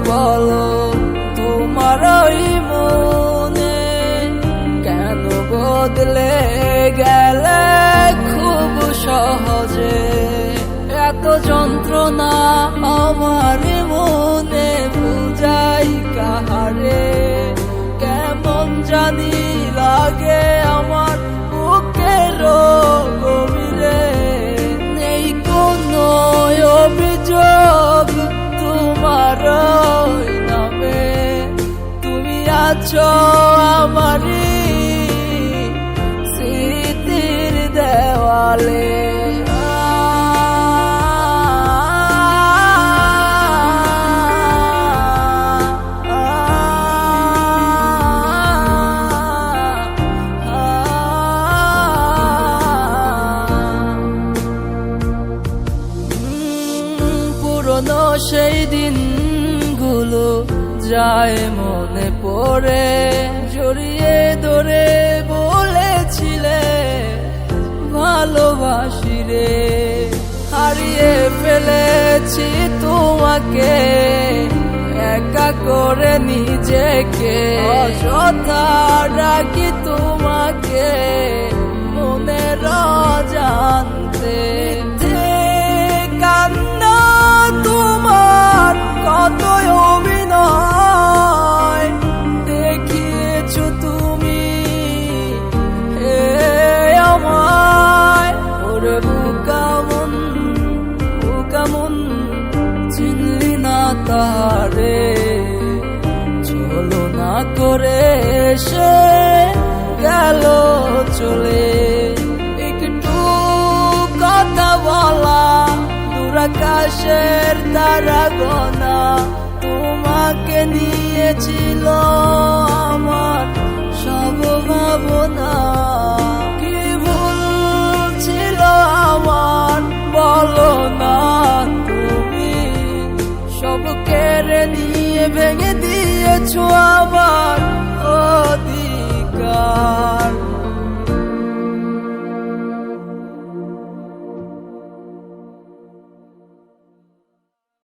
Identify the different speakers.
Speaker 1: বলো তোমার ওই মনে কেন বদলে গেলে খুব সহজে? এত যন্ত্রণা আমার মনে বুঝাই কাহারে? কেমন জানি লাগে আমার বুকের গভীরে। নেই কোনো অভিযোগ তোমার নামে, তুমি আছো আমারই স্মৃতির দেওয়ালে। পুরনো সেই দিনগুলো যায় মনে পড়ে, জড়িয়ে ধরে বলেছিলে ভালোবাসি রে। হারিয়ে ফেলেছি তোমাকে, একা করে নিজেকে অযথা ডাকি তোমাকে মনের অজান্তে। কান্না তোমার কত অভিনয় দেখিয়েছো তুমি আমায়। ওরে বুকামন বুকামন চিনলি না তারে? চলো না করে সে গেল চলে। একটু কথা বলা আকাশের তারা গোনা, তোমাকে নিয়েছিল আমার সব ভাবনা। কি ভুল ছিল আমার বলো না তুমি? সব কেড়ে নিয়ে ভেঙে দিয়েছো আমার অধিকার।